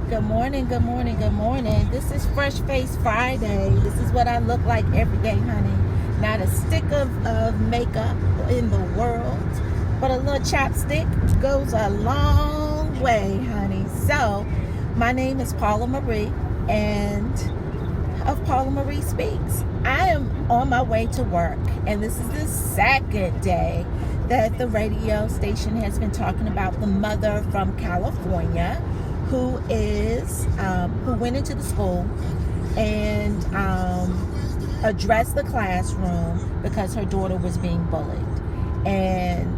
Good morning, good morning, good morning. This is Fresh Face Friday. This is what I look like every day, honey. Not a stick of makeup in the world, but a little chapstick goes a long way, honey. So, my name is Paula Marie, and of Paula Marie Speaks. I am on my way to work, and this is the second day that the radio station has been talking about the mother from California who went into the school and addressed the classroom because her daughter was being bullied. And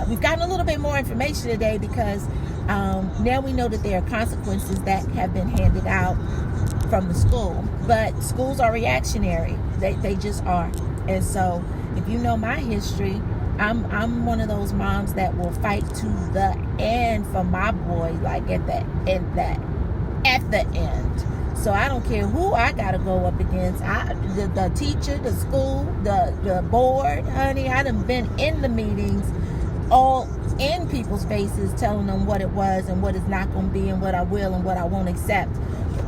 we've gotten a little bit more information today because now we know that there are consequences that have been handed out from the school. But schools are reactionary. They just are. And so if you know my history, I'm one of those moms that will fight to the end for my boy, like at the end. So I don't care who I gotta go up against. The teacher, the school, the board, honey. I done been in the meetings, all in people's faces, telling them what it was and what it's not gonna be, and what I will and what I won't accept.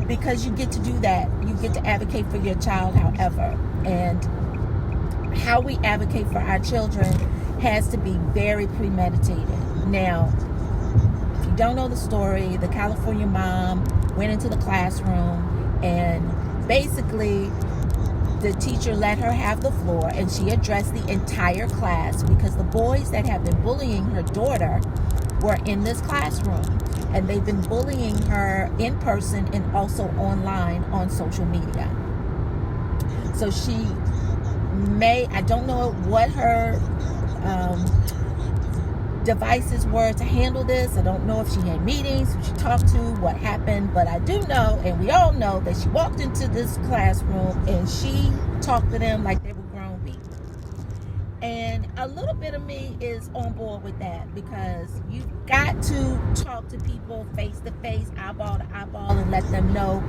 Because you get to do that. You get to advocate for your child, however, and how we advocate for our children has to be very premeditated. Now, if you don't know the story, the California mom went into the classroom and basically the teacher let her have the floor, and she addressed the entire class because the boys that have been bullying her daughter were in this classroom, and they've been bullying her in person and also online on social media. So I don't know what her devices were to handle this. I don't know if she had meetings, who she talked to, what happened, but I do know, and we all know, that she walked into this classroom and she talked to them like they were grown people. And a little bit of me is on board with that, because you've got to talk to people face to face, eyeball to eyeball, and let them know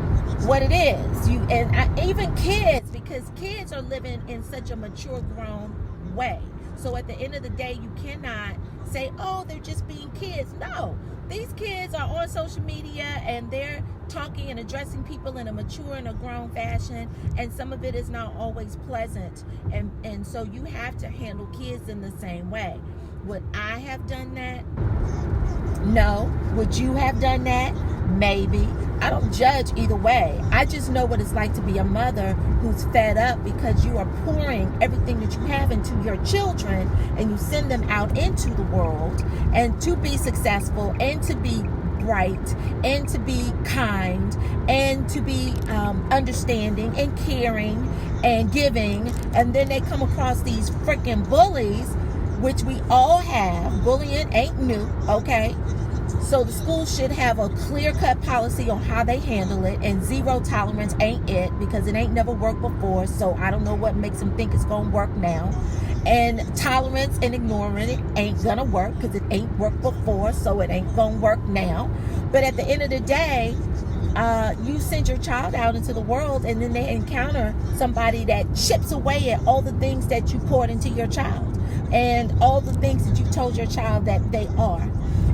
what it is. Even kids, because kids are living in such a mature, grown way. So at the end of the day, you cannot say, oh, they're just being kids. No, these kids are on social media and they're talking and addressing people in a mature and a grown fashion, and some of it is not always pleasant, and so you have to handle kids in the same way. Would I have done that? No. Would you have done that? Maybe. I don't judge either way. I just know what it's like to be a mother who's fed up because you are pouring everything that you have into your children, and you send them out into the world and to be successful and to be bright and to be kind and to be understanding and caring and giving, and then they come across these freaking bullies, which we all have. Bullying ain't new, okay? So the school should have a clear-cut policy on how they handle it, and zero tolerance ain't it, because it ain't never worked before, so I don't know what makes them think it's gonna work now. And tolerance and ignoring it ain't gonna work, because it ain't worked before, so it ain't gonna work now. But at the end of the day, you send your child out into the world, and then they encounter somebody that chips away at all the things that you poured into your child and all the things that you told your child that they are.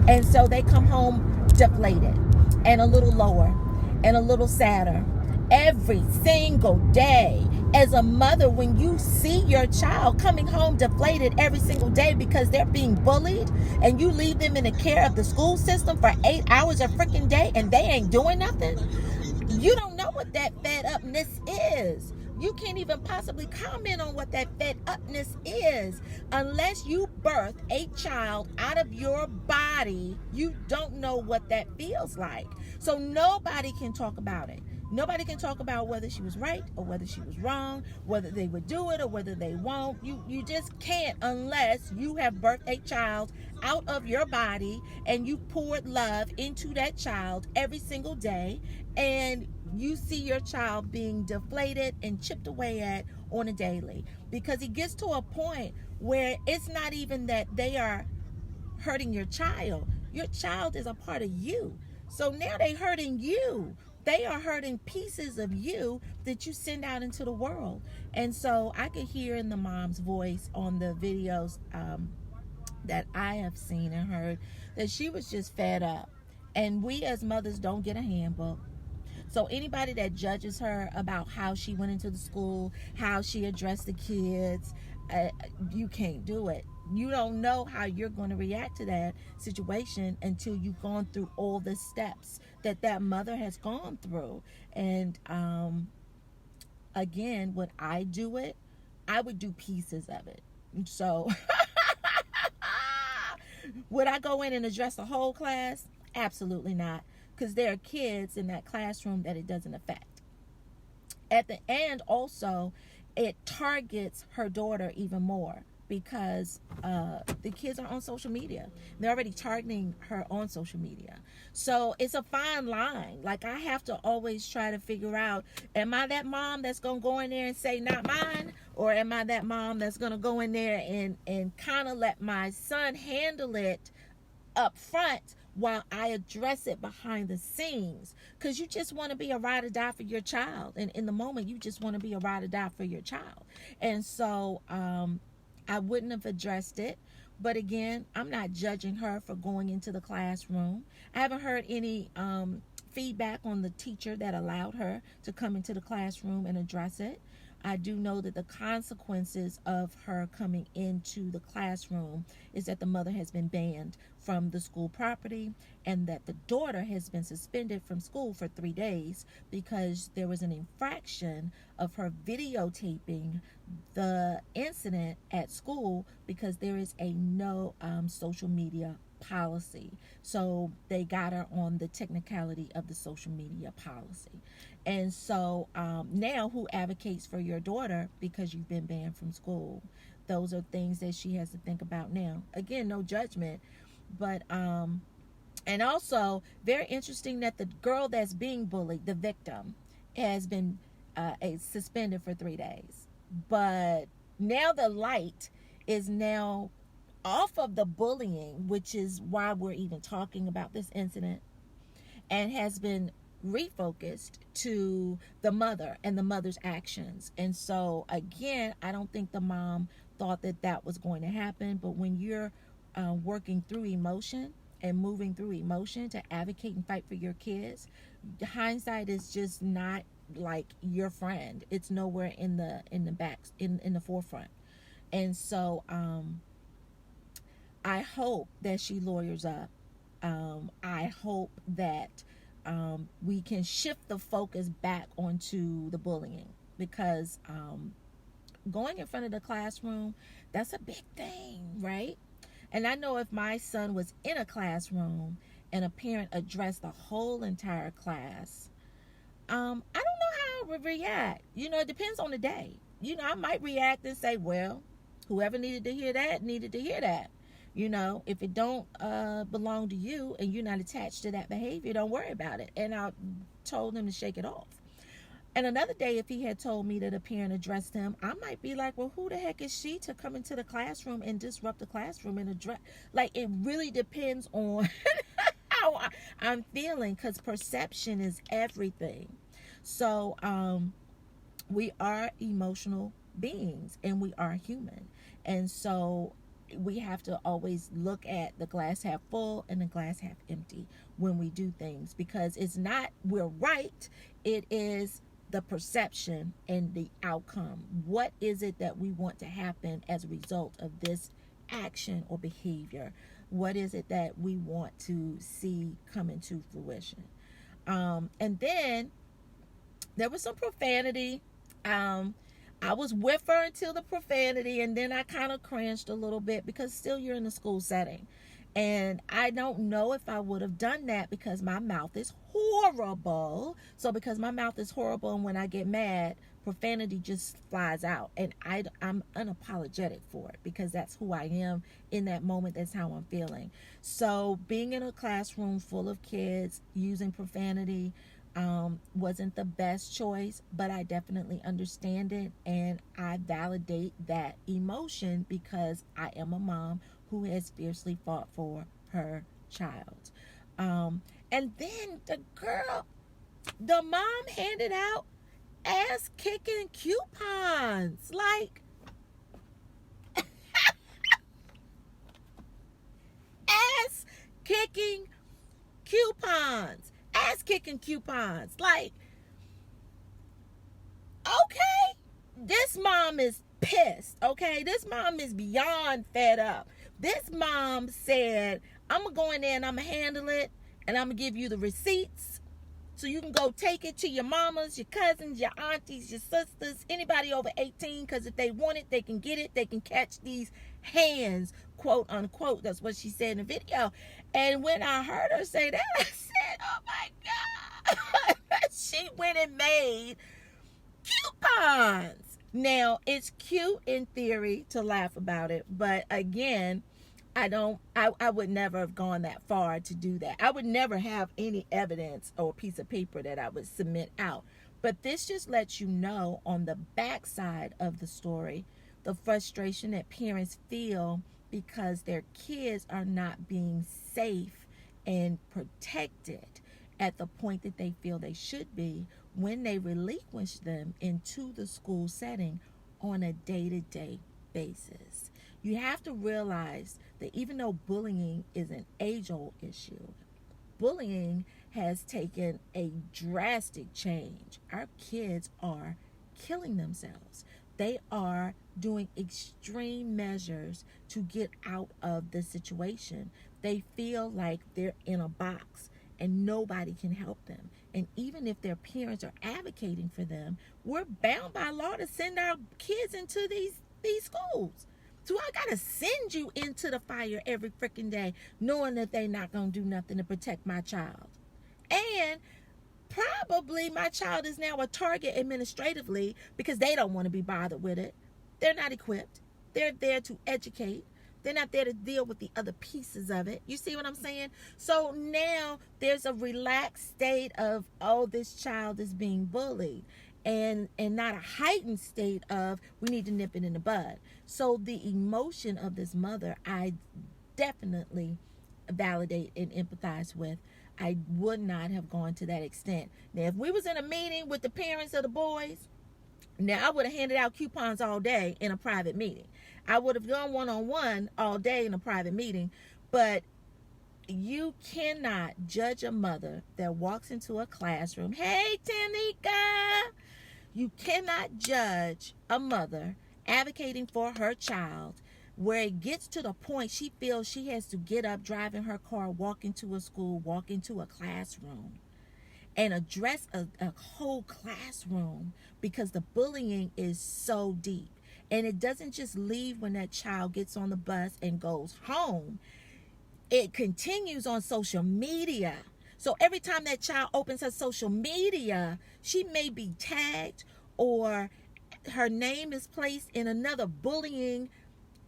And so they come home deflated and a little lower and a little sadder every single day. As a mother, when you see your child coming home deflated every single day because they're being bullied, and you leave them in the care of the school system for 8 hours a freaking day and they ain't doing nothing, you don't know what that fed upness is. You can't even possibly comment on what that fed upness is unless you birth a child out of your body. You don't know what that feels like. So nobody can talk about it. Nobody can talk about whether she was right or whether she was wrong, whether they would do it or whether they won't. You just can't unless you have birthed a child out of your body and you poured love into that child every single day, and you see your child being deflated and chipped away at on a daily, because it gets to a point where it's not even that they are hurting your child. Your child is a part of you. So now they're hurting you. They are hurting pieces of you that you send out into the world. And so I could hear in the mom's voice on the videos that I have seen and heard that she was just fed up. And we as mothers don't get a handbook. So anybody that judges her about how she went into the school, how she addressed the kids, you can't do it. You don't know how you're going to react to that situation until you've gone through all the steps that that mother has gone through. And again, when I do it, I would do pieces of it. So would I go in and address the whole class? Absolutely not, because there are kids in that classroom that it doesn't affect. At the end, also, it targets her daughter even more because the kids are on social media. They're already targeting her on social media. So it's a fine line. Like, I have to always try to figure out, am I that mom that's going to go in there and say, not mine? Or am I that mom that's going to go in there and kind of let my son handle it up front while I address it behind the scenes? Because you just want to be a ride or die for your child. And in the moment, you just want to be a ride or die for your child. And so I wouldn't have addressed it. But again, I'm not judging her for going into the classroom. I haven't heard any feedback on the teacher that allowed her to come into the classroom and address it. I do know that the consequences of her coming into the classroom is that the mother has been banned from the school property and that the daughter has been suspended from school for 3 days because there was an infraction of her videotaping the incident at school because there is a no social media policy. So they got her on the technicality of the social media policy. And so now who advocates for your daughter because you've been banned from school? Those are things that she has to think about now. Again, no judgment, but and also very interesting that the girl that's being bullied, the victim, has been suspended for 3 days. But now the light is now off of the bullying, which is why we're even talking about this incident, and has been refocused to the mother and the mother's actions. And so again, I don't think the mom thought that that was going to happen, but when you're working through emotion and moving through emotion to advocate and fight for your kids, hindsight is just not like your friend. It's nowhere in the in the forefront. And so I hope that she lawyers up. I hope that we can shift the focus back onto the bullying, because going in front of the classroom, that's a big thing, right? And I know if my son was in a classroom and a parent addressed the whole entire class, I don't know how I would react. It depends on the day. I might react and say, well, whoever needed to hear that needed to hear that. If it don't belong to you and you're not attached to that behavior, don't worry about it. And I told him to shake it off. And another day, if he had told me that a parent addressed him, I might be like, well, who the heck is she to come into the classroom and disrupt the classroom and address? Like, it really depends on how I'm feeling, because perception is everything. So we are emotional beings and we are human. And so we have to always look at the glass half full and the glass half empty when we do things, because it's not we're right, it is the perception and the outcome. What is it that we want to happen as a result of this action or behavior? What is it that we want to see come into fruition? And then there was some profanity. I was with her until the profanity, and then I kind of cringed a little bit because still you're in a school setting. And I don't know if I would have done that because my mouth is horrible. So because my mouth is horrible, and when I get mad, profanity just flies out. And I'm unapologetic for it because that's who I am in that moment. That's how I'm feeling. So being in a classroom full of kids using profanity wasn't the best choice, but I definitely understand it, and I validate that emotion because I am a mom who has fiercely fought for her child. And then the mom handed out ass kicking coupons, like ass kicking coupons, ass kicking coupons. Like, okay, this mom is pissed. Okay, this mom is beyond fed up. This mom said, I'm gonna go in there and I'm gonna handle it, and I'm gonna give you the receipts so you can go take it to your mamas, your cousins, your aunties, your sisters, anybody over 18, because if they want it, they can get it. They can catch these hands, quote unquote. That's what she said in the video. And when I heard her say that, I said, oh my God. She went and made coupons. Now, it's cute in theory to laugh about it, but again, I would never have gone that far to do that. I would never have any evidence or piece of paper that I would submit out. But this just lets you know on the backside of the story, the frustration that parents feel because their kids are not being safe and protected at the point that they feel they should be when they relinquish them into the school setting on a day-to-day basis. You have to realize that even though bullying is an age-old issue, bullying has taken a drastic change. Our kids are killing themselves. They are doing extreme measures to get out of the situation. They feel like they're in a box and nobody can help them. And even if their parents are advocating for them, we're bound by law to send our kids into these schools. So I gotta send you into the fire every freaking day, knowing that they're not gonna do nothing to protect my child. And probably my child is now a target administratively because they don't want to be bothered with it. They're not equipped. They're there to educate. They're not there to deal with the other pieces of it. You see what I'm saying? So now there's a relaxed state of, oh, this child is being bullied. And not a heightened state of, we need to nip it in the bud. So the emotion of this mother, I definitely validate and empathize with. I would not have gone to that extent. Now, if we was in a meeting with the parents of the boys, now I would have handed out coupons all day in a private meeting. I would have gone one-on-one all day in a private meeting. But you cannot judge a mother that walks into a classroom. Hey, Tanika! You cannot judge a mother advocating for her child where it gets to the point she feels she has to get up, drive in her car, walk into a school, walk into a classroom, and address a whole classroom because the bullying is so deep. And it doesn't just leave when that child gets on the bus and goes home. It continues on social media. So every time that child opens her social media, she may be tagged or her name is placed in another bullying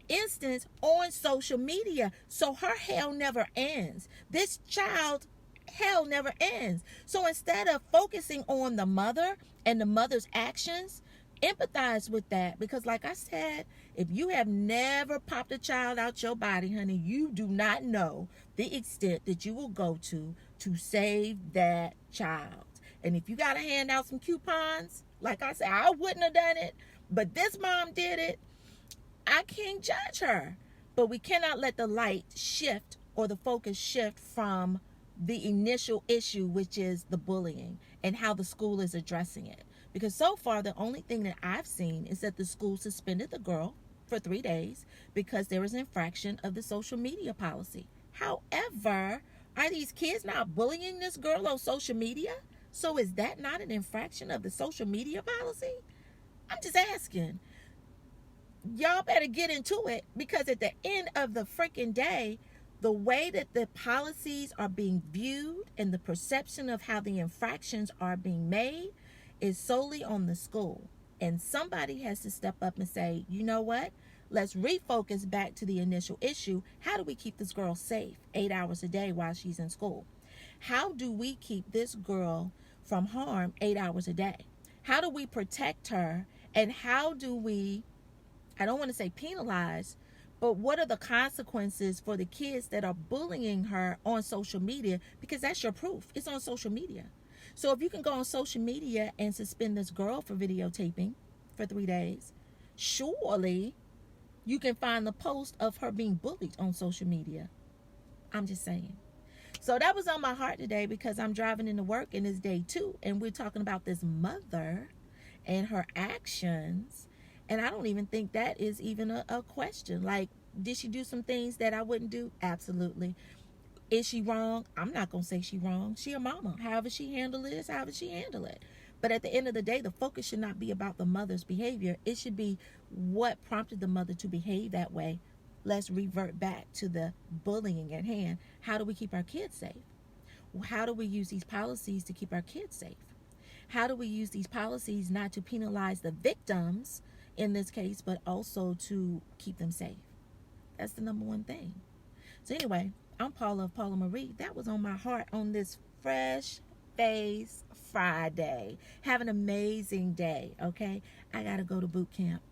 instance on social media. So her hell never ends. This child hell never ends. So instead of focusing on the mother and the mother's actions, empathize with that, because like I said, if you have never popped a child out your body, honey, you do not know the extent that you will go to save that child. And if you got to hand out some coupons, like I said, I wouldn't have done it, but this mom did it. I can't judge her, but we cannot let the light shift or the focus shift from the initial issue, which is the bullying and how the school is addressing it. Because so far, the only thing that I've seen is that the school suspended the girl for 3 days because there was an infraction of the social media policy. However, are these kids not bullying this girl on social media? So is that not an infraction of the social media policy? I'm just asking. Y'all better get into it, because at the end of the freaking day, the way that the policies are being viewed and the perception of how the infractions are being made is solely on the school. And somebody has to step up and say, you know what? Let's refocus back to the initial issue. How do we keep this girl safe 8 hours a day while she's in school? How do we keep this girl from harm 8 hours a day? How do we protect her? And how do we, I don't want to say penalize, but what are the consequences for the kids that are bullying her on social media? Because that's your proof. It's on social media. So if you can go on social media and suspend this girl for videotaping for 3 days, surely you can find the post of her being bullied on social media. I'm just saying. So that was on my heart today because I'm driving into work and it's day 2 and we're talking about this mother and her actions. And I don't even think that is even a question. Like, did she do some things that I wouldn't do? Absolutely. Is she wrong? I'm not going to say she wrong. She a mama. However she handle this, however she handle it. But at the end of the day, the focus should not be about the mother's behavior. It should be what prompted the mother to behave that way. Let's revert back to the bullying at hand. How do we keep our kids safe? How do we use these policies to keep our kids safe? How do we use these policies not to penalize the victims in this case, but also to keep them safe? That's the number one thing. So anyway, I'm Paula of Paula Marie. That was on my heart on this Fresh Face Friday. Have an amazing day, okay? I got to go to boot camp.